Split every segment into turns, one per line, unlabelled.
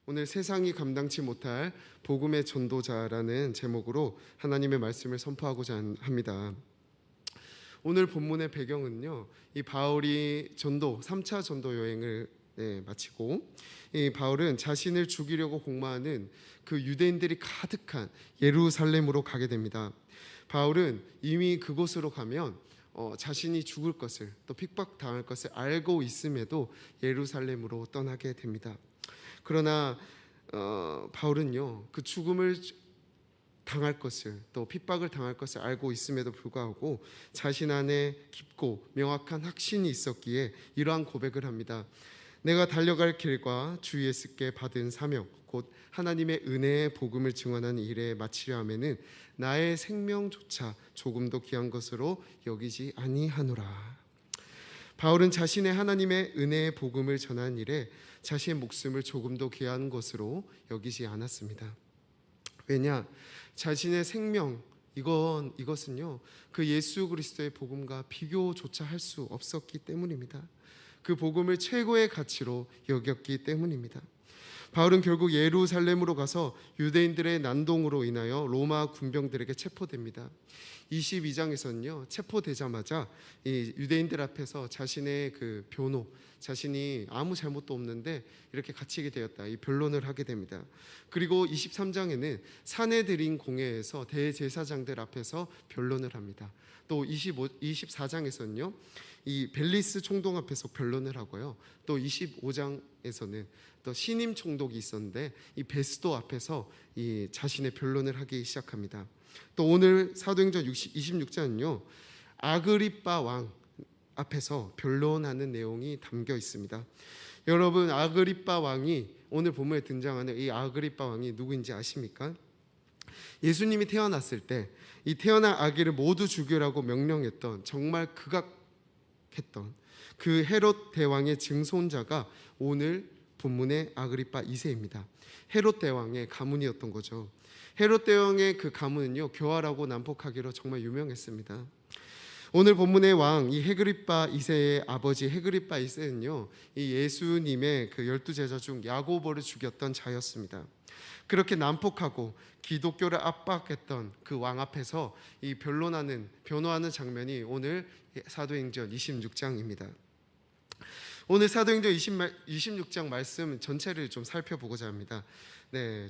오늘 세상이 감당치 못할 복음의 전도자라는 제목으로 하나님의 말씀을 선포하고자 합니다. 오늘 본문의 배경은요, 이 바울이 3차 전도 여행을 마치고 이 바울은 자신을 죽이려고 공모하는 그 유대인들이 가득한 예루살렘으로 가게 됩니다. 바울은 이미 그곳으로 가면 자신이 죽을 것을, 또 핍박당할 것을 알고 있음에도 예루살렘으로 떠나게 됩니다. 그러나 바울은요, 그 죽음을 당할 것을, 또 핍박을 당할 것을 알고 있음에도 불구하고 자신 안에 깊고 명확한 확신이 있었기에 이러한 고백을 합니다. 내가 달려갈 길과 주 예수께 받은 사명, 곧 하나님의 은혜의 복음을 증언하는 일에 마치려 하면은 나의 생명조차 조금도 귀한 것으로 여기지 아니하노라. 바울은 자신의 하나님의 은혜의 복음을 전하는 일에 자신의 목숨을 조금도 귀한 것으로 여기지 않았습니다. 왜냐? 자신의 생명, 이것은요, 그 예수 그리스도의 복음과 비교조차 할 수 없었기 때문입니다. 그 복음을 최고의 가치로 여겼기 때문입니다. 바울은 결국 예루살렘으로 가서 유대인들의 난동으로 인하여 로마 군병들에게 체포됩니다. 22장에서는요, 체포되자마자 이 유대인들 앞에서 자신의 그 변호, 자신이 아무 잘못도 없는데 이렇게 갇히게 되었다, 이 변론을 하게 됩니다. 그리고 23장에는 사내들인 공회에서 대제사장들 앞에서 변론을 합니다. 또 24장에서는요, 이 벨리스 총독 앞에서 변론을 하고요. 또 25장에서는 또 신임 총독이 있었는데 이 베스도 앞에서 이 자신의 변론을 하기 시작합니다. 또 오늘 사도행전 26장은요, 아그리빠 왕 앞에서 변론하는 내용이 담겨 있습니다. 여러분, 아그리빠 왕이, 오늘 본문에 등장하는 이 아그리빠 왕이 누구인지 아십니까? 예수님이 태어났을 때 이 태어난 아기를 모두 죽이라고 명령했던, 정말 극악했던 그 헤롯 대왕의 증손자가 오늘 본문의 아그리빠 2세입니다. 헤롯 대왕의 가문이었던 거죠. 헤롯 대왕의 그 가문은요, 교활하고 난폭하기로 정말 유명했습니다. 오늘 본문의 왕, 이 헤그리빠 2세의 아버지 헤그리빠 2세는요, 이 예수님의 그 12제자 중 야고보를 죽였던 자였습니다. 그렇게 난폭하고 기독교를 압박했던 그 왕 앞에서 이 변호하는 장면이 오늘 사도행전 26장입니다. 오늘 사도행전 26장 말씀 전체를 좀 살펴보고자 합니다.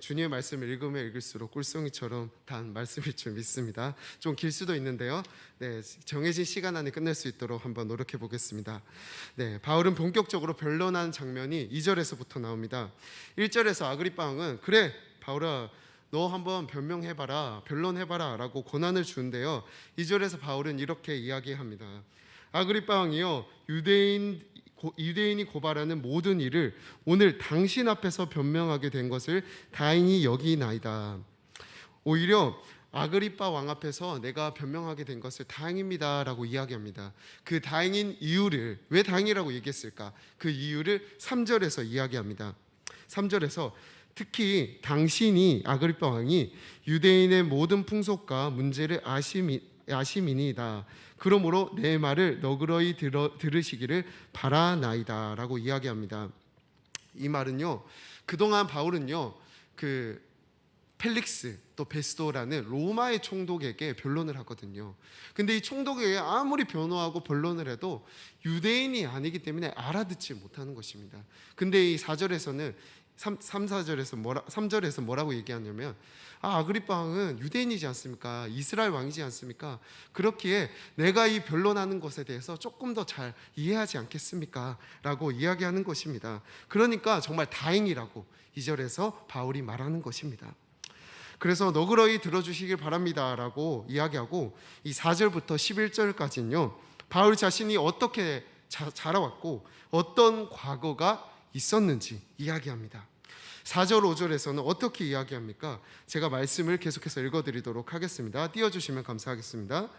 주님의 말씀을 읽으면 읽을수록 꿀송이처럼 단 말씀일 줄 믿습니다. 좀 길 수도 있는데요, 정해진 시간 안에 끝낼 수 있도록 한번 노력해 보겠습니다. 바울은 본격적으로 변론하는 장면이 2절에서부터 나옵니다. 1절에서 아그리빠 왕은 그래 바울아, 너 한번 변론해봐라 라고 권한을 주는데요, 2절에서 바울은 이렇게 이야기합니다. 아그리빠 왕이요, 유대인이 고발하는 모든 일을 오늘 당신 앞에서 변명하게 된 것을 다행히 여기나이다. 오히려 아그리빠 왕 앞에서 내가 변명하게 된 것을 다행입니다 라고 이야기합니다. 그 다행인 이유를, 왜 다행이라고 얘기했을까? 그 이유를 3절에서 이야기합니다. 3절에서 특히 당신이, 아그리빠 왕이 유대인의 모든 풍속과 문제를 아심이니이다. 그러므로 내 말을 너그러이 들으시기를 바라나이다 라고 이야기합니다. 이 말은요, 그동안 바울은요, 그 펠릭스 또 베스도라는 로마의 총독에게 변론을 하거든요. 근데 이 총독에게 아무리 변호하고 변론을 해도 유대인이 아니기 때문에 알아듣지 못하는 것입니다. 근데 이 4절에서는 3절에서 뭐라고 얘기하냐면, 아그리빠 왕은 유대인이지 않습니까? 이스라엘 왕이지 않습니까? 그렇기에 내가 이 변론하는 것에 대해서 조금 더 잘 이해하지 않겠습니까? 라고 이야기하는 것입니다. 그러니까 정말 다행이라고 2절에서 바울이 말하는 것입니다. 그래서 너그러이 들어주시길 바랍니다 라고 이야기하고, 이 4절부터 11절까지는요, 바울 자신이 어떻게 자라왔고 어떤 과거가 있었는지 이야기합니다. 4절 5절에서는 어떻게 이야기합니까? 제가 말씀을 계속해서 읽어드리도록 하겠습니다. 띄워주시면 감사하겠습니다.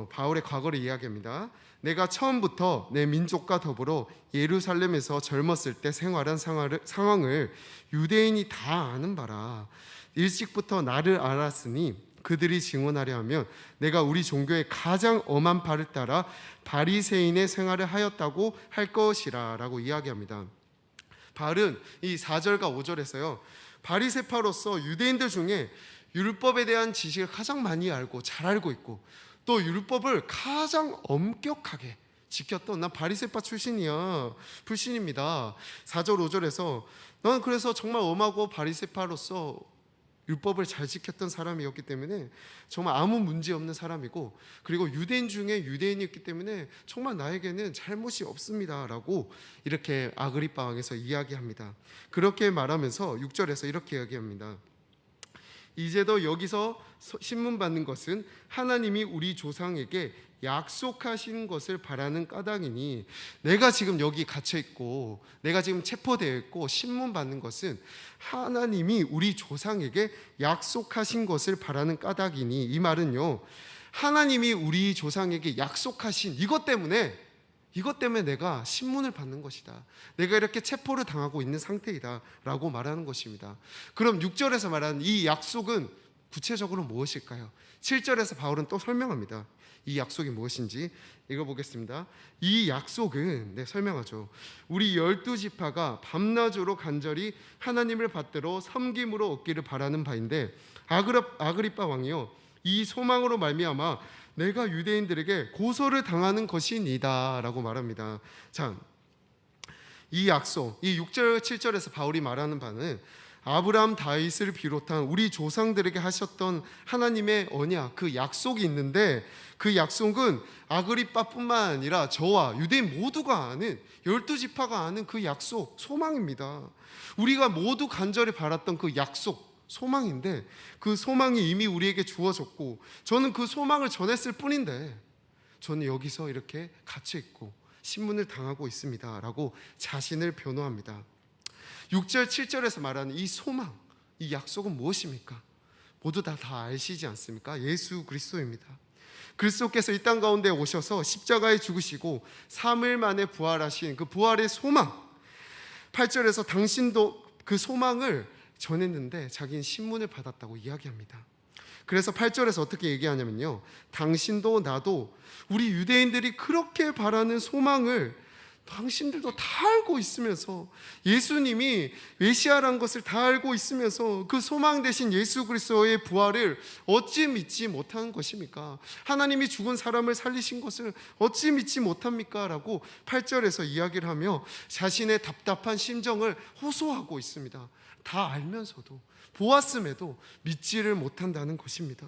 바울의 과거를 이야기합니다. 내가 처음부터 내 민족과 더불어 예루살렘에서 젊었을 때 생활한 상황을 유대인이 다 아는 바라. 일찍부터 나를 알았으니 그들이 증언하려 하면 내가 우리 종교의 가장 엄한 바를 따라 바리새인의 생활을 하였다고 할 것이라 라고 이야기합니다. 바울은 이 4절과 5절에서요, 바리새파로서 유대인들 중에 율법에 대한 지식을 가장 많이 알고 잘 알고 있고, 또 율법을 가장 엄격하게 지켰던, 난 바리새파 출신입니다. 4절 5절에서 난 그래서 정말 엄하고 바리새파로서 율법을 잘 지켰던 사람이었기 때문에 정말 아무 문제 없는 사람이고, 그리고 유대인 중에 유대인이었기 때문에 정말 나에게는 잘못이 없습니다 라고 이렇게 아그리빠 왕에서 이야기합니다. 그렇게 말하면서 6절에서 이렇게 이야기합니다. 이제도 여기서 신문받는 것은 하나님이 우리 조상에게 약속하신 것을 바라는 까닭이니, 내가 지금 여기 갇혀 있고 내가 지금 체포되어 있고 신문받는 것은 하나님이 우리 조상에게 약속하신 것을 바라는 까닭이니, 이 말은요, 하나님이 우리 조상에게 약속하신 이것 때문에 내가 신문을 받는 것이다, 내가 이렇게 체포를 당하고 있는 상태이다 라고 말하는 것입니다. 그럼 6절에서 말하는 이 약속은 구체적으로 무엇일까요? 7절에서 바울은 또 설명합니다. 이 약속이 무엇인지 읽어보겠습니다. 이 약속은 설명하죠. 우리 12지파가 밤낮으로 간절히 하나님을 받들어 섬김으로 얻기를 바라는 바인데, 아그리빠 왕이요, 이 소망으로 말미암아 내가 유대인들에게 고소를 당하는 것이니다 라고 말합니다. 자, 이 약속, 이 6절 7절에서 바울이 말하는 바는 아브라함 다윗을 비롯한 우리 조상들에게 하셨던 하나님의 언약, 그 약속이 있는데, 그 약속은 아그리빠뿐만 아니라 저와 유대인 모두가 아는, 12지파가 아는 그 약속, 소망입니다. 우리가 모두 간절히 바랐던 그 약속, 소망인데, 그 소망이 이미 우리에게 주어졌고, 저는 그 소망을 전했을 뿐인데 저는 여기서 이렇게 갇혀있고 신문을 당하고 있습니다 라고 자신을 변호합니다. 6절 7절에서 말하는 이 소망, 이 약속은 무엇입니까? 모두 다 아시지 않습니까? 예수 그리스도입니다. 그리스도께서 이 땅 가운데 오셔서 십자가에 죽으시고 3일 만에 부활하신 그 부활의 소망, 8절에서 당신도 그 소망을 전했는데 자기는 신문을 받았다고 이야기합니다. 그래서 8절에서 어떻게 얘기하냐면요, 당신도 나도 우리 유대인들이 그렇게 바라는 소망을 당신들도 다 알고 있으면서, 예수님이 메시아라는 것을 다 알고 있으면서 그 소망 대신 예수 그리스도의 부활을 어찌 믿지 못하는 것입니까? 하나님이 죽은 사람을 살리신 것을 어찌 믿지 못합니까? 라고 8절에서 이야기를 하며 자신의 답답한 심정을 호소하고 있습니다. 다 알면서도, 보았음에도 믿지를 못한다는 것입니다.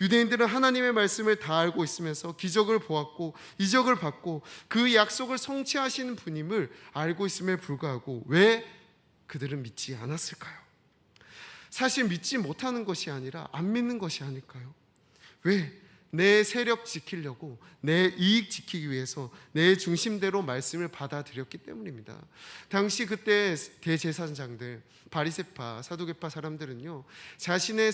유대인들은 하나님의 말씀을 다 알고 있으면서 기적을 보았고 이적을 받고 그 약속을 성취하시는 분임을 알고 있음에 불구하고 왜 그들은 믿지 않았을까요? 사실 믿지 못하는 것이 아니라 안 믿는 것이 아닐까요? 왜? 내 세력 지키려고, 내 이익 지키기 위해서 내 중심대로 말씀을 받아들였기 때문입니다. 당시 그때 대제사장들, 바리새파, 사두개파 사람들은요, 자신의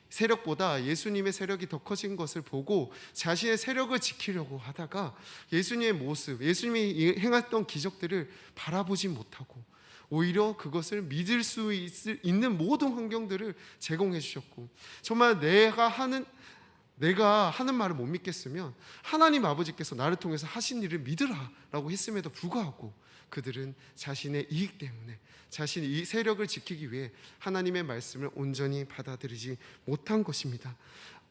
세력보다 예수님의 세력이 더 커진 것을 보고 자신의 세력을 지키려고 하다가 예수님의 모습, 예수님이 행했던 기적들을 바라보지 못하고 오히려 그것을 믿을 수 있는 모든 환경들을 제공해 주셨고, 정말 내가 하는 말을 못 믿겠으면 하나님 아버지께서 나를 통해서 하신 일을 믿으라 라고 했음에도 불구하고 그들은 자신의 이익 때문에, 자신의 이 세력을 지키기 위해 하나님의 말씀을 온전히 받아들이지 못한 것입니다.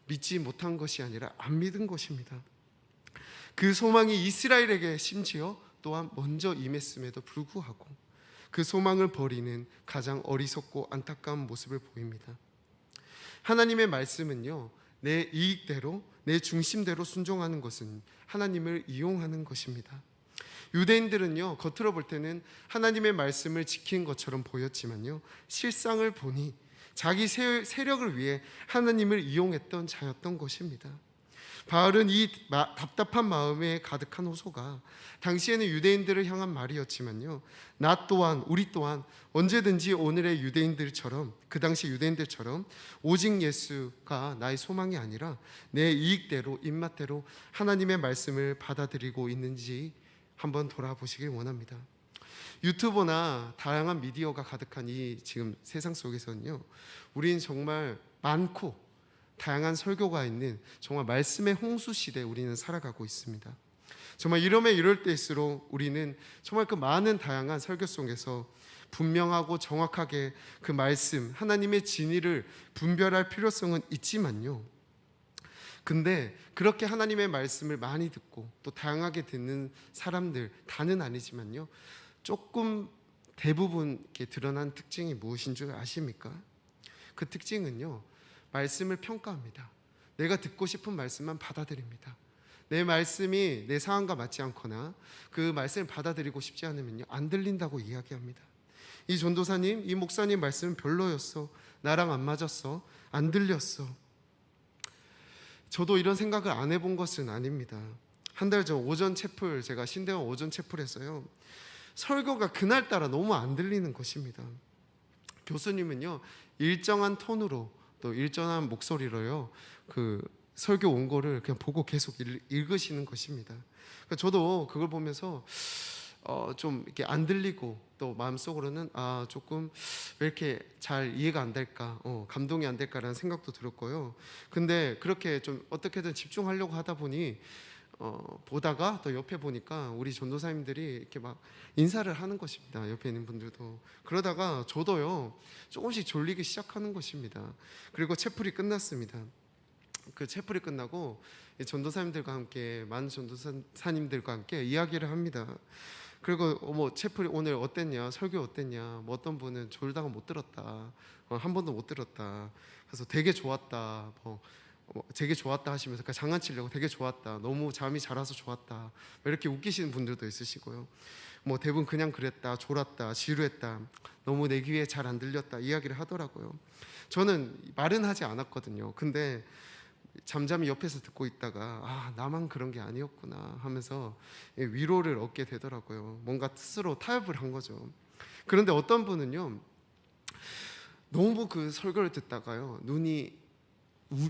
믿지 못한 것이 아니라 안 믿은 것입니다. 그 소망이 이스라엘에게 심지어 또한 먼저 임했음에도 불구하고 그 소망을 버리는 가장 어리석고 안타까운 모습을 보입니다. 하나님의 말씀은요, 내 이익대로, 내 중심대로 순종하는 것은 하나님을 이용하는 것입니다. 유대인들은요, 겉으로 볼 때는 하나님의 말씀을 지킨 것처럼 보였지만요, 실상을 보니 자기 세력을 위해 하나님을 이용했던 자였던 것입니다. 바울은 이 답답한 마음에 가득한 호소가 당시에는 유대인들을 향한 말이었지만요, 나 또한, 우리 또한 언제든지 오늘의 유대인들처럼, 그 당시 유대인들처럼 오직 예수가 나의 소망이 아니라 내 이익대로, 입맛대로 하나님의 말씀을 받아들이고 있는지 한번 돌아보시길 원합니다. 유튜버나 다양한 미디어가 가득한 이 지금 세상 속에서는요, 우린 정말 많고 다양한 설교가 있는 정말 말씀의 홍수 시대에 우리는 살아가고 있습니다. 정말 이럴 때일수록 우리는 정말 그 많은 다양한 설교 속에서 분명하고 정확하게 그 말씀, 하나님의 진리를 분별할 필요성은 있지만요, 근데 그렇게 하나님의 말씀을 많이 듣고 또 다양하게 듣는 사람들, 다는 아니지만요, 조금 대부분 이렇게 드러난 특징이 무엇인 줄 아십니까? 그 특징은요, 말씀을 평가합니다. 내가 듣고 싶은 말씀만 받아들입니다. 내 말씀이 내 상황과 맞지 않거나 그 말씀을 받아들이고 싶지 않으면요, 안 들린다고 이야기합니다. 이 전도사님, 이 목사님 말씀은 별로였어, 나랑 안 맞았어, 안 들렸어. 저도 이런 생각을 안 해본 것은 아닙니다. 한 달 전 오전 채플, 제가 신대원 오전 채플에서요, 설교가 그날따라 너무 안 들리는 것입니다. 교수님은요, 일정한 톤으로 또 일정한 목소리로요, 그 설교 원고를 그냥 보고 계속 읽으시는 것입니다. 그러니까 저도 그걸 보면서 좀 이렇게 안 들리고, 또 마음속으로는 조금 왜 이렇게 잘 이해가 안 될까, 감동이 안 될까라는 생각도 들었고요. 근데 그렇게 좀 어떻게든 집중하려고 하다 보니 보다가 또 옆에 보니까 우리 전도사님들이 이렇게 막 인사를 하는 것입니다. 옆에 있는 분들도. 그러다가 저도요, 조금씩 졸리기 시작하는 것입니다. 그리고 채플이 끝났습니다. 그 채플이 끝나고 전도사님들과 함께, 많은 전도사님들과 함께 이야기를 합니다. 그리고 채플이 오늘 어땠냐, 설교 어땠냐, 뭐 어떤 분은 졸다가 못 들었다, 한 번도 못 들었다, 그래서 되게 좋았다, 되게 좋았다 하시면서 장난치려고 되게 좋았다, 너무 잠이 잘 와서 좋았다, 이렇게 웃기시는 분들도 있으시고요. 대부분 그냥 그랬다, 졸았다, 지루했다, 너무 내 귀에 잘 안 들렸다 이야기를 하더라고요. 저는 말은 하지 않았거든요. 근데 잠잠히 옆에서 듣고 있다가 나만 그런 게 아니었구나 하면서 위로를 얻게 되더라고요. 뭔가 스스로 타협을 한 거죠. 그런데 어떤 분은요, 너무 그 설교를 듣다가요,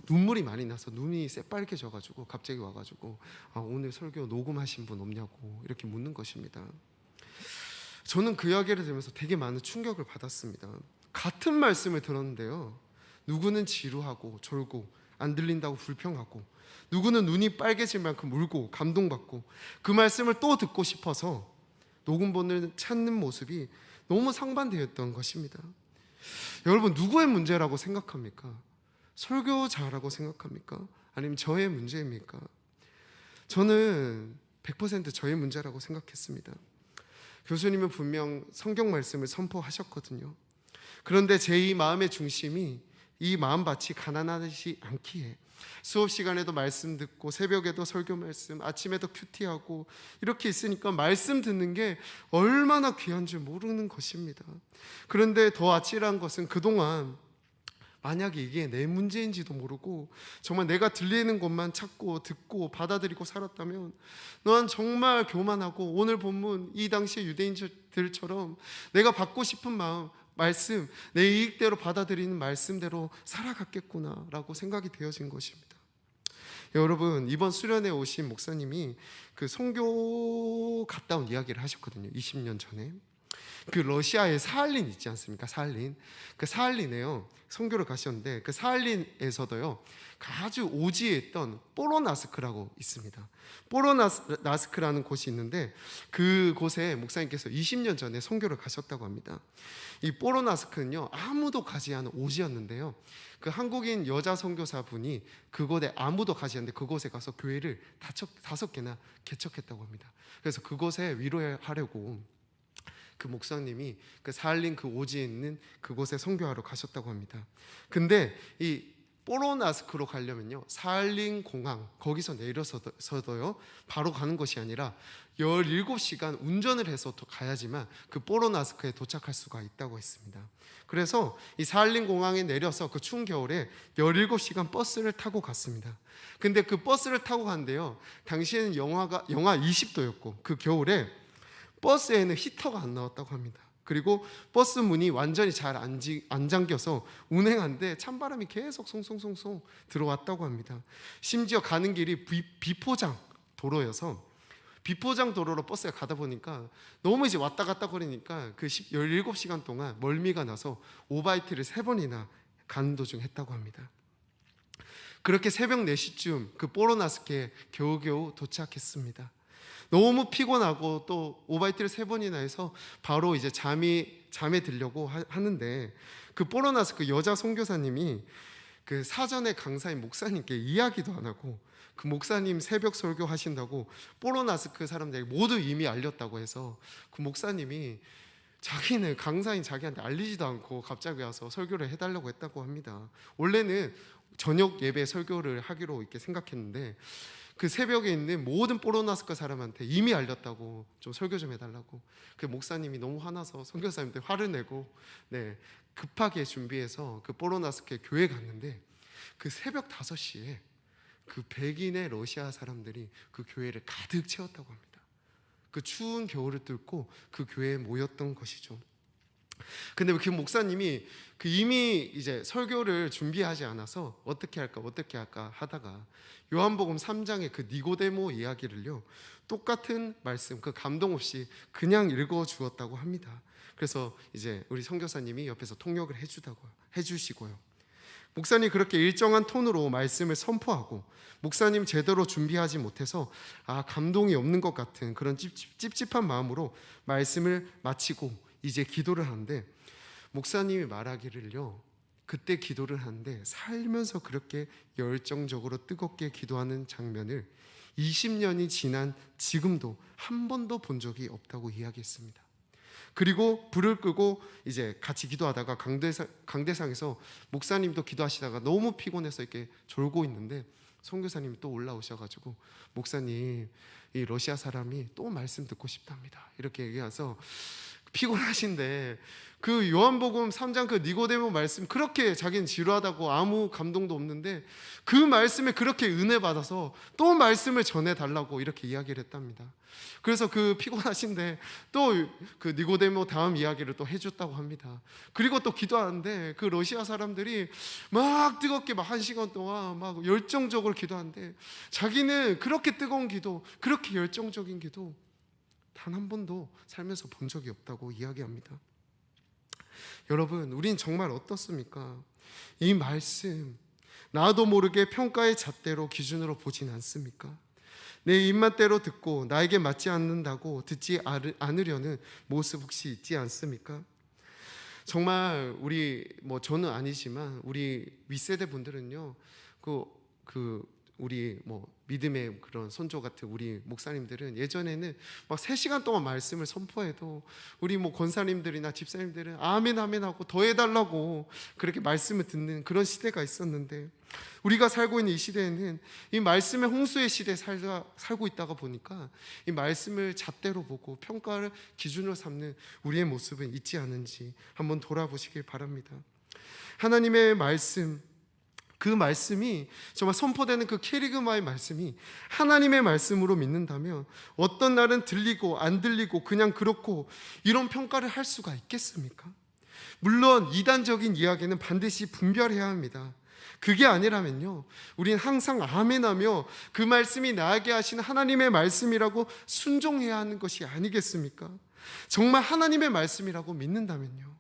눈물이 많이 나서 눈이 새빨개져 가지고 갑자기 와가지고 오늘 설교 녹음하신 분 없냐고 이렇게 묻는 것입니다. 저는 그 이야기를 들으면서 되게 많은 충격을 받았습니다. 같은 말씀을 들었는데요, 누구는 지루하고 졸고 안 들린다고 불평하고, 누구는 눈이 빨개질 만큼 울고 감동받고, 그 말씀을 또 듣고 싶어서 녹음본을 찾는 모습이 너무 상반되었던 것입니다. 여러분, 누구의 문제라고 생각합니까? 설교자라고 생각합니까? 아니면 저의 문제입니까? 저는 100% 저의 문제라고 생각했습니다. 교수님은 분명 성경 말씀을 선포하셨거든요. 그런데 제 이 마음의 중심이, 이 마음밭이 가난하지 않기에 수업 시간에도 말씀 듣고, 새벽에도 설교 말씀, 아침에도 큐티하고 이렇게 있으니까 말씀 듣는 게 얼마나 귀한 줄 모르는 것입니다. 그런데 더 아찔한 것은, 그동안 만약에 이게 내 문제인지도 모르고 정말 내가 들리는 것만 찾고 듣고 받아들이고 살았다면, 넌 정말 교만하고 오늘 본문 이 당시의 유대인들처럼 내가 받고 싶은 말씀, 내 이익대로 받아들이는 말씀대로 살아갔겠구나라고 생각이 되어진 것입니다. 여러분, 이번 수련회 오신 목사님이 그 선교 갔다 온 이야기를 하셨거든요. 20년 전에 그 러시아의 사할린 있지 않습니까? 사할린. 그 사할린에요, 선교를 가셨는데, 그 사할린에서도요, 아주 오지에 있던 뽀로나스크라고 있습니다. 뽀로나스크라는 곳이 있는데, 그곳에 목사님께서 20년 전에 선교를 가셨다고 합니다. 이 뽀로나스크는요, 아무도 가지 않은 오지였는데요, 그 한국인 여자 선교사분이 그곳에 아무도 가지 않는데 그곳에 가서 교회를 5개나 개척했다고 합니다. 그래서 그곳에 위로하려고 그 목사님이 그 사할린 그 오지에 있는 그곳에 선교하러 가셨다고 합니다. 근데 이 뽀로나스크로 가려면요, 사할린 공항 거기서 내려서도요 바로 가는 것이 아니라 17시간 운전을 해서 가야지만 그 뽀로나스크에 도착할 수가 있다고 했습니다. 그래서 이 사할린 공항에 내려서 그 추운 겨울에 17시간 버스를 타고 갔습니다. 근데 그 버스를 타고 간데요, 당시에는 영하 20도였고 그 겨울에 버스에는 히터가 안 나왔다고 합니다. 그리고 버스 문이 완전히 잘 안 잠겨서 운행하는데 찬바람이 계속 송송송송 들어왔다고 합니다. 심지어 가는 길이 비포장 도로여서, 비포장 도로로 버스가 가다 보니까 너무 이제 왔다 갔다 거리니까 그 17시간 동안 멀미가 나서 오바이트를 3번이나 가는 도중 했다고 합니다. 그렇게 새벽 4시쯤 그 뽀로나스크에 겨우겨우 도착했습니다. 너무 피곤하고 또 오바이트를 3번이나 해서 바로 이제 잠에 들려고 하는데, 그 뽀로나스 그 여자 선교사님이 그 사전에 강사인 목사님께 이야기도 안 하고, 그 목사님 새벽 설교 하신다고 뽀로나스크 사람들이 모두 이미 알렸다고 해서 그 목사님이 자기는 강사인 자기한테 알리지도 않고 갑자기 와서 설교를 해달라고 했다고 합니다. 원래는 저녁 예배 설교를 하기로 이렇게 생각했는데, 그 새벽에 있는 모든 뽀로나스크 사람한테 이미 알렸다고 좀 설교 좀 해달라고. 그 목사님이 너무 화나서 선교사님들 화를 내고 급하게 준비해서 그 뽀로나스크에 교회 갔는데, 그 새벽 5시에 그 백인의 러시아 사람들이 그 교회를 가득 채웠다고 합니다. 그 추운 겨울을 뚫고 그 교회에 모였던 것이죠. 근데 그 목사님이 그 이미 이제 설교를 준비하지 않아서 어떻게 할까 하다가 요한복음 3장의 그 니고데모 이야기를요, 똑같은 말씀 그 감동 없이 그냥 읽어 주었다고 합니다. 그래서 이제 우리 선교사님이 옆에서 통역을 해주시고요, 목사님 그렇게 일정한 톤으로 말씀을 선포하고, 목사님 제대로 준비하지 못해서 감동이 없는 것 같은 그런 찝찝한 마음으로 말씀을 마치고 이제 기도를 하는데, 목사님이 말하기를요, 그때 기도를 하는데 살면서 그렇게 열정적으로 뜨겁게 기도하는 장면을 20년이 지난 지금도 한 번도 본 적이 없다고 이야기했습니다. 그리고 불을 끄고 이제 같이 기도하다가 강대상에서 목사님도 기도하시다가 너무 피곤해서 이렇게 졸고 있는데, 선교사님이 또 올라오셔가지고 목사님, 이 러시아 사람이 또 말씀 듣고 싶답니다 이렇게 얘기해서, 피곤하신데 그 요한복음 3장 그 니고데모 말씀 그렇게 자기는 지루하다고 아무 감동도 없는데 그 말씀에 그렇게 은혜 받아서 또 말씀을 전해달라고 이렇게 이야기를 했답니다. 그래서 그 피곤하신데 또 그 니고데모 다음 이야기를 또 해줬다고 합니다. 그리고 또 기도하는데 그 러시아 사람들이 막 뜨겁게 막 1시간 동안 막 열정적으로 기도하는데, 자기는 그렇게 뜨거운 기도, 그렇게 열정적인 기도 단 한 번도 살면서 본 적이 없다고 이야기합니다. 여러분, 우린 정말 어떻습니까? 이 말씀 나도 모르게 평가의 잣대로 기준으로 보진 않습니까? 내 입맛대로 듣고 나에게 맞지 않는다고 듣지 않으려는 모습 혹시 있지 않습니까? 정말 우리 저는 아니지만 우리 윗세대 분들은요, 우리 믿음의 그런 선조 같은 우리 목사님들은 예전에는 막 3시간 동안 말씀을 선포해도 우리 권사님들이나 집사님들은 아멘 아멘 하고 더 해달라고 그렇게 말씀을 듣는 그런 시대가 있었는데, 우리가 살고 있는 이 시대에는 이 말씀의 홍수의 시대에 살고 있다가 보니까 이 말씀을 잣대로 보고 평가를 기준으로 삼는 우리의 모습은 있지 않은지 한번 돌아보시길 바랍니다. 하나님의 말씀, 그 말씀이 정말 선포되는 그 케리그마의 말씀이 하나님의 말씀으로 믿는다면 어떤 날은 들리고 안 들리고 그냥 그렇고 이런 평가를 할 수가 있겠습니까? 물론 이단적인 이야기는 반드시 분별해야 합니다. 그게 아니라면요, 우린 항상 아멘하며 그 말씀이 나에게 하신 하나님의 말씀이라고 순종해야 하는 것이 아니겠습니까? 정말 하나님의 말씀이라고 믿는다면요,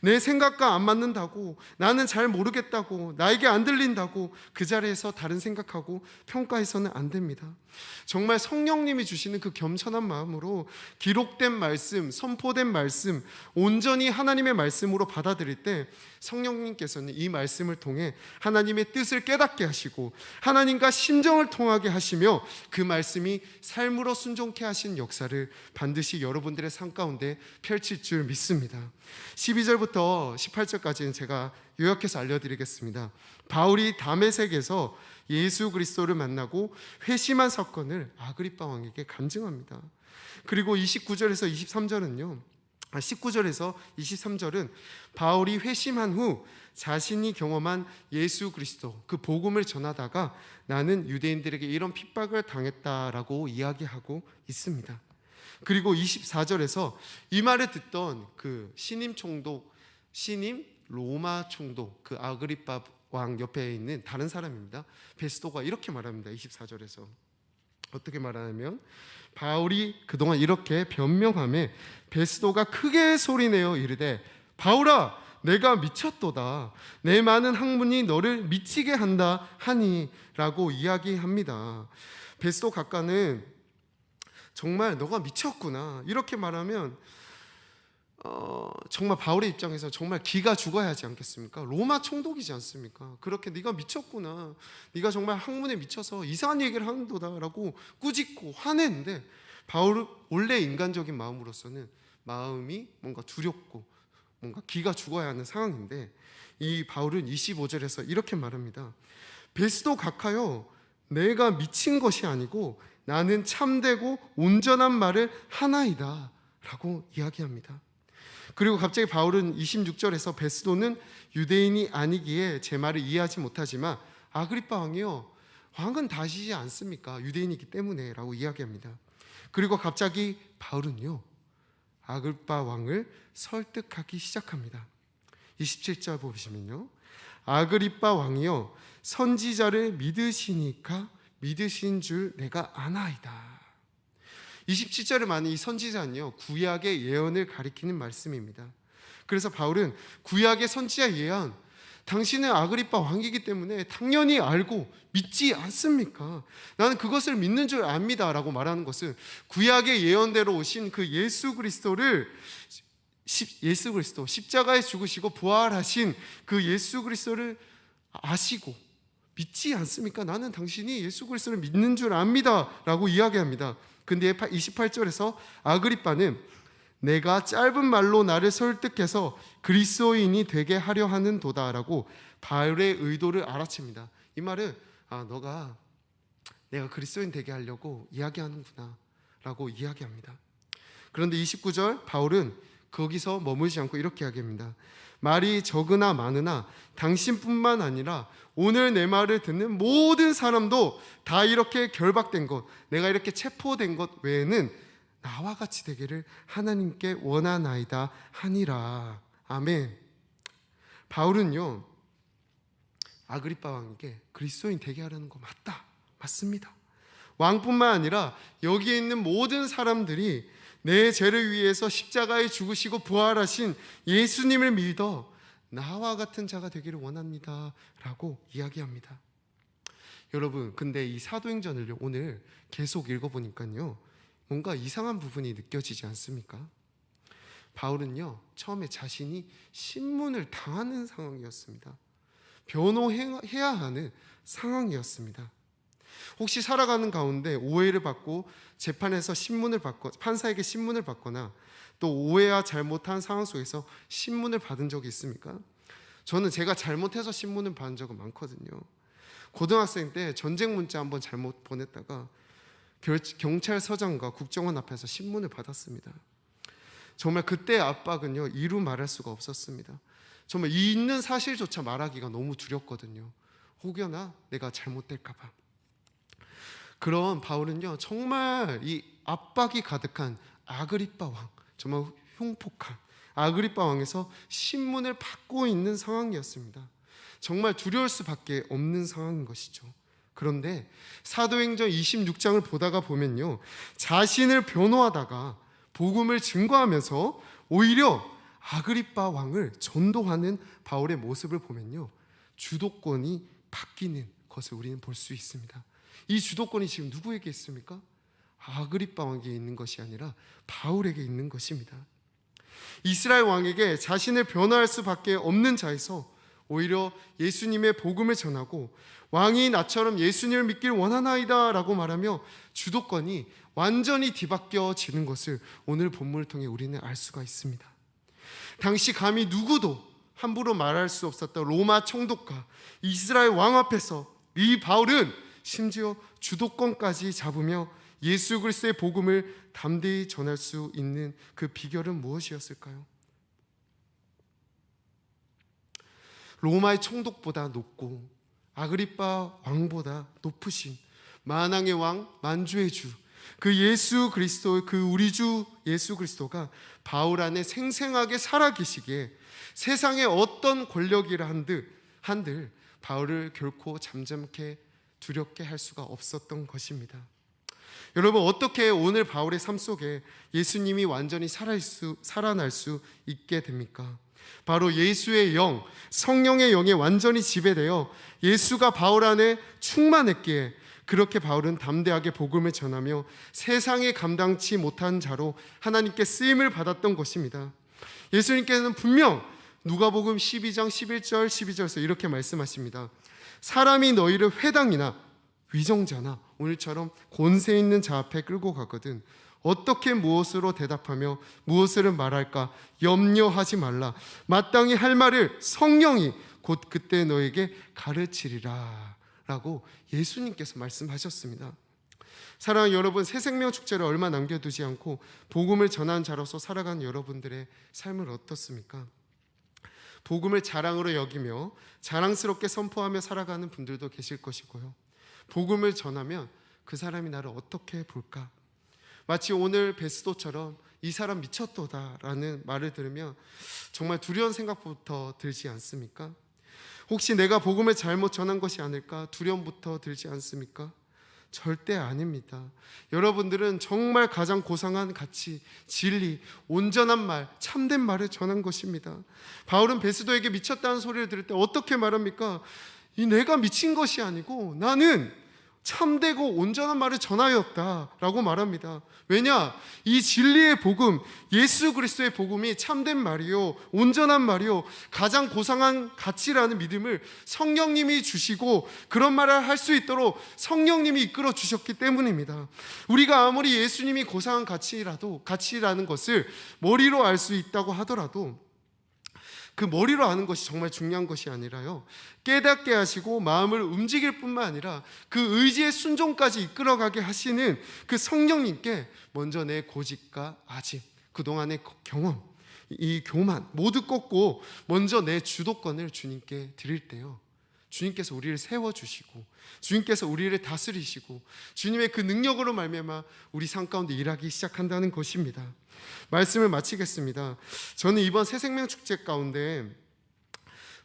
내 생각과 안 맞는다고, 나는 잘 모르겠다고, 나에게 안 들린다고 그 자리에서 다른 생각하고 평가해서는 안 됩니다. 정말 성령님이 주시는 그 겸손한 마음으로 기록된 말씀, 선포된 말씀 온전히 하나님의 말씀으로 받아들일 때 성령님께서는 이 말씀을 통해 하나님의 뜻을 깨닫게 하시고 하나님과 심정을 통하게 하시며 그 말씀이 삶으로 순종케 하신 역사를 반드시 여러분들의 삶 가운데 펼칠 줄 믿습니다. 12절부터 18절까지는 제가 요약해서 알려드리겠습니다. 바울이 다메섹에서 예수 그리스도를 만나고 회심한 사건을 아그리빠 왕에게 간증합니다. 그리고 19절에서 23절은 바울이 회심한 후 자신이 경험한 예수 그리스도 그 복음을 전하다가 나는 유대인들에게 이런 핍박을 당했다라고 이야기하고 있습니다. 그리고 24절에서 이 말을 듣던 그 신임 로마 총독 그 아그리빠 왕 옆에 있는 다른 사람입니다. 베스도가 이렇게 말합니다. 24절에서 어떻게 말하냐면, 바울이 그동안 이렇게 변명하며 베스도가 크게 소리내어 이르되 바울아 내가 미쳤도다, 내 많은 학문이 너를 미치게 한다 하니 라고 이야기합니다. 베스도 각하는 정말 너가 미쳤구나. 이렇게 말하면 정말 바울의 입장에서 정말 기가 죽어야 하지 않겠습니까? 로마 총독이지 않습니까? 그렇게 네가 미쳤구나, 네가 정말 학문에 미쳐서 이상한 얘기를 하는도다라고 꾸짖고 화냈는데, 바울은 원래 인간적인 마음으로서는 마음이 뭔가 두렵고 뭔가 기가 죽어야 하는 상황인데, 이 바울은 25절에서 이렇게 말합니다. 베스도 각하여, 내가 미친 것이 아니고 나는 참되고 온전한 말을 하나이다 라고 이야기합니다. 그리고 갑자기 바울은 26절에서 베스도는 유대인이 아니기에 제 말을 이해하지 못하지만 아그리빠 왕이요, 왕은 다시지 않습니까? 유대인이기 때문에 라고 이야기합니다. 그리고 갑자기 바울은요, 아그리빠 왕을 설득하기 시작합니다. 27절 보시면요, 아그리빠 왕이요, 선지자를 믿으시니까 믿으신 줄 내가 아나이다. 27절에 많은 이 선지자는요, 구약의 예언을 가리키는 말씀입니다. 그래서 바울은 구약의 선지자 예언, 당신은 아그리빠 왕이기 때문에 당연히 알고 믿지 않습니까? 나는 그것을 믿는 줄 압니다 라고 말하는 것은 구약의 예언대로 오신 그 예수 그리스도 십자가에 죽으시고 부활하신 그 예수 그리스도를 아시고 믿지 않습니까? 나는 당신이 예수 그리스도를 믿는 줄 압니다 라고 이야기합니다. 근데 28절에서 아그리빠는 내가 짧은 말로 나를 설득해서 그리스도인이 되게 하려 하는 도다라고 바울의 의도를 알아챕니다. 이 말은 너가 내가 그리스도인 되게 하려고 이야기하는구나 라고 이야기합니다. 그런데 29절 바울은 거기서 머물지 않고 이렇게 이야기합니다. 말이 적으나 많으나 당신뿐만 아니라 오늘 내 말을 듣는 모든 사람도 다 이렇게 결박된 것, 내가 이렇게 체포된 것 외에는 나와 같이 되기를 하나님께 원하나이다 하니라. 아멘. 바울은요, 아그리빠 왕에게 그리스도인 되게 하려는 거 맞습니다. 왕뿐만 아니라 여기에 있는 모든 사람들이 내 죄를 위해서 십자가에 죽으시고 부활하신 예수님을 믿어 나와 같은 자가 되기를 원합니다 라고 이야기합니다. 여러분, 근데 이 사도행전을 오늘 계속 읽어보니까요, 뭔가 이상한 부분이 느껴지지 않습니까? 바울은요, 처음에 자신이 신문을 당하는 상황이었습니다. 변호해야 하는 상황이었습니다. 혹시 살아가는 가운데 오해를 받고 재판에서 신문을 받고 판사에게 신문을 받거나 또 오해와 잘못한 상황 속에서 신문을 받은 적이 있습니까? 저는 제가 잘못해서 신문을 받은 적은 많거든요. 고등학생 때 전쟁 문자 한번 잘못 보냈다가 경찰서장과 국정원 앞에서 신문을 받았습니다. 정말 그때 압박은요, 이루 말할 수가 없었습니다. 정말 있는 사실조차 말하기가 너무 두렵거든요. 혹여나 내가 잘못될까 봐. 그런 바울은요, 정말 이 압박이 가득한 아그리빠 왕, 정말 흉폭한 아그리빠 왕에서 신문을 받고 있는 상황이었습니다. 정말 두려울 수밖에 없는 상황인 것이죠. 그런데 사도행전 26장을 보다가 보면요, 자신을 변호하다가 복음을 증거하면서 오히려 아그리빠 왕을 전도하는 바울의 모습을 보면요, 주도권이 바뀌는 것을 우리는 볼 수 있습니다. 이 주도권이 지금 누구에게 있습니까? 아그리빠 왕에게 있는 것이 아니라 바울에게 있는 것입니다. 이스라엘 왕에게 자신을 변호할 수밖에 없는 자에서 오히려 예수님의 복음을 전하고 왕이 나처럼 예수님을 믿길 원하나이다 라고 말하며 주도권이 완전히 뒤바뀌어지는 것을 오늘 본문을 통해 우리는 알 수가 있습니다. 당시 감히 누구도 함부로 말할 수 없었던 로마 총독과 이스라엘 왕 앞에서 이 바울은 심지어 주도권까지 잡으며 예수 그리스도의 복음을 담대히 전할 수 있는 그 비결은 무엇이었을까요? 로마의 총독보다 높고 아그리빠 왕보다 높으신 만왕의 왕, 만주의 주, 그 예수 그리스도, 그 우리 주 예수 그리스도가 바울 안에 생생하게 살아계시기에 세상에 어떤 권력이라 한들 바울을 결코 잠잠케 두렵게 할 수가 없었던 것입니다. 여러분, 어떻게 오늘 바울의 삶 속에 예수님이 완전히 살아날 수 있게 됩니까? 바로 예수의 영, 성령의 영에 완전히 지배되어 예수가 바울 안에 충만했기에 그렇게 바울은 담대하게 복음을 전하며 세상에 감당치 못한 자로 하나님께 쓰임을 받았던 것입니다. 예수님께서는 분명 누가복음 12장 11절 12절에서 이렇게 말씀하십니다. 사람이 너희를 회당이나 위정자나 오늘처럼 권세 있는 자 앞에 끌고 가거든 어떻게 무엇으로 대답하며 무엇을 말할까 염려하지 말라. 마땅히 할 말을 성령이 곧 그때 너에게 가르치리라 라고 예수님께서 말씀하셨습니다. 사랑하는 여러분, 새 생명 축제를 얼마 남겨두지 않고 복음을 전하는 자로서 살아가는 여러분들의 삶은 어떻습니까? 복음을 자랑으로 여기며 자랑스럽게 선포하며 살아가는 분들도 계실 것이고요. 복음을 전하면 그 사람이 나를 어떻게 볼까? 마치 오늘 베스도처럼 이 사람 미쳤도다라는 말을 들으면 정말 두려운 생각부터 들지 않습니까? 혹시 내가 복음을 잘못 전한 것이 아닐까 두려움부터 들지 않습니까? 절대 아닙니다. 여러분들은 정말 가장 고상한 가치, 진리, 온전한 말, 참된 말을 전한 것입니다. 바울은 베스도에게 미쳤다는 소리를 들을 때 어떻게 말합니까? 이 내가 미친 것이 아니고 나는 참되고 온전한 말을 전하였다라고 말합니다. 왜냐? 이 진리의 복음, 예수 그리스도의 복음이 참된 말이요, 온전한 말이요, 가장 고상한 가치라는 믿음을 성령님이 주시고 그런 말을 할 수 있도록 성령님이 이끌어 주셨기 때문입니다. 우리가 아무리 예수님이 고상한 가치라는 것을 머리로 알 수 있다고 하더라도 그 머리로 아는 것이 정말 중요한 것이 아니라요, 깨닫게 하시고 마음을 움직일 뿐만 아니라 그 의지의 순종까지 이끌어가게 하시는 그 성령님께 먼저 내 고집과 아집, 그동안의 경험, 이 교만 모두 꺾고 먼저 내 주도권을 주님께 드릴 때요, 주님께서 우리를 세워주시고 주님께서 우리를 다스리시고 주님의 그 능력으로 말미암아 우리 삶 가운데 일하기 시작한다는 것입니다. 말씀을 마치겠습니다. 저는 이번 새생명축제 가운데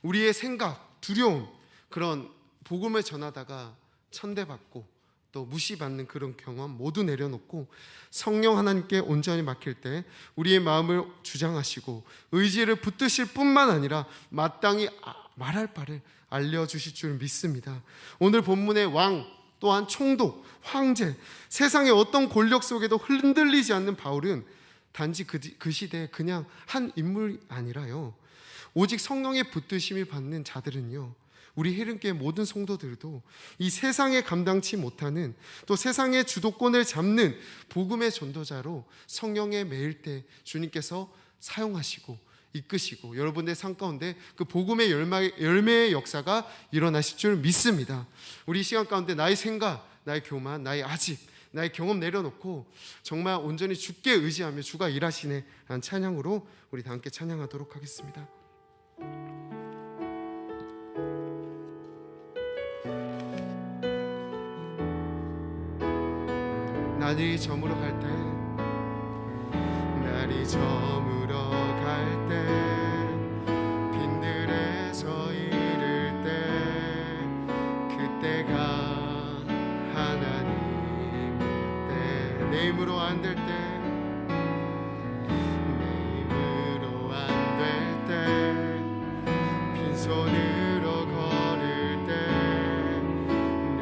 우리의 생각, 두려움, 그런 복음을 전하다가 천대받고 또 무시받는 그런 경험 모두 내려놓고 성령 하나님께 온전히 맡길 때 우리의 마음을 주장하시고 의지를 붙드실 뿐만 아니라 마땅히 말할 바를 알려주실 줄 믿습니다. 오늘 본문의 왕, 또한 총독, 황제, 세상의 어떤 권력 속에도 흔들리지 않는 바울은 단지 그 시대에 그냥 한 인물이 아니라요, 오직 성령의 붙드심을 받는 자들은요, 우리 해림교회 모든 성도들도 이 세상에 감당치 못하는, 또 세상의 주도권을 잡는 복음의 전도자로 성령에 매일 때 주님께서 사용하시고 이끄시고 여러분의 삶 가운데 그 복음의 열매의 역사가 일어나실 줄 믿습니다. 우리 시간 가운데 나의 생각, 나의 교만, 나의 아집, 나의 경험 내려놓고 정말 온전히 주께 의지하며 주가 일하시네 라는 찬양으로 우리 다 함께 찬양하도록 하겠습니다. 날이 저물어 갈 때, 날이 저물어 갈 때, 빈들에서 이를 때, 그때가 하나님의 때, 내 힘으로 안 될 때, 내 힘으로 안 될 때, 빈손으로 걸을 때,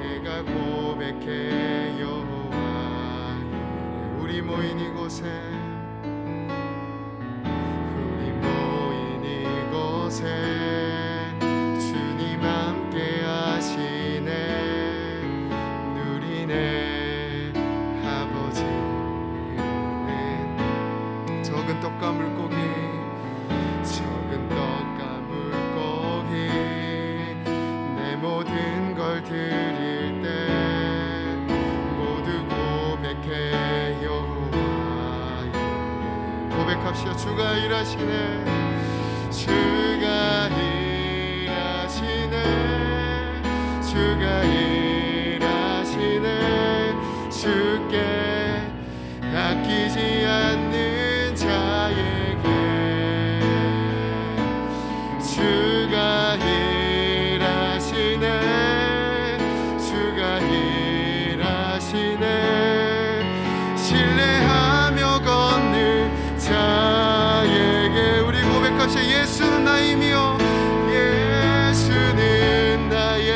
내가 고백해 우리 모인 이곳에, 우리 모인 이곳에 주님 함께 하시네. 누리네 아버지 은혜. 적은 떡과 물고기, 적은 떡과 물고기, 내 모든 걸 드릴 때 모두 고백해 고백합시다. 주가 일하시네, 주가 일하시네, 주가 일하시네. 주께 아끼지 않는 자에게 주가 일하시네, 주가 일하시네. 신뢰하며 걷는 자에게 우리 고백합시다. 예수는 나의 힘이요, 예수는 나의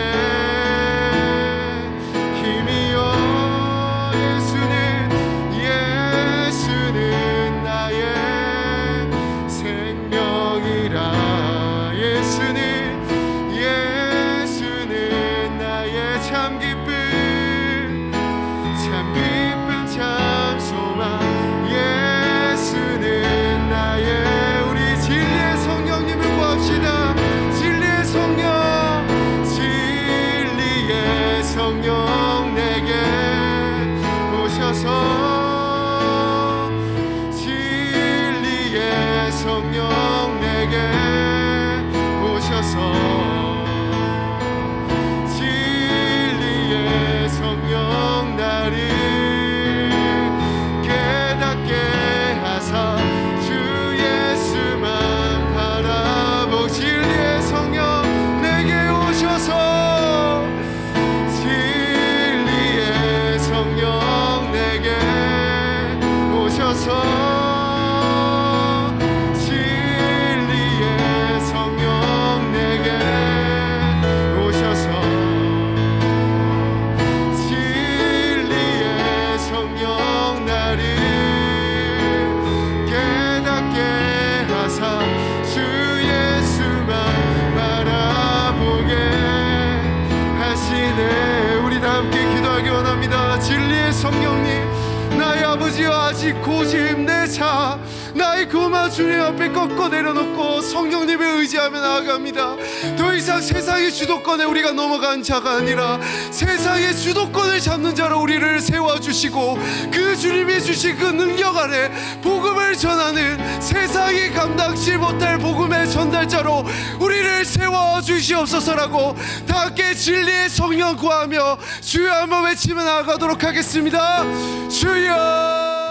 고집 내 자 나의 고마 주님 앞에 꺾어 내려놓고 성령님을 의지하며 나아갑니다. 더 이상 세상의 주도권에 우리가 넘어간 자가 아니라 세상의 주도권을 잡는 자로 우리를 세워주시고 그 주님이 주신 그 능력 아래 복음을 전하는 세상이 감당치 못할 복음의 전달자로 우리를 세워주시옵소서라고 다 함께 진리의 성령 구하며 주여 한번 외치며 나아가도록 하겠습니다. 주여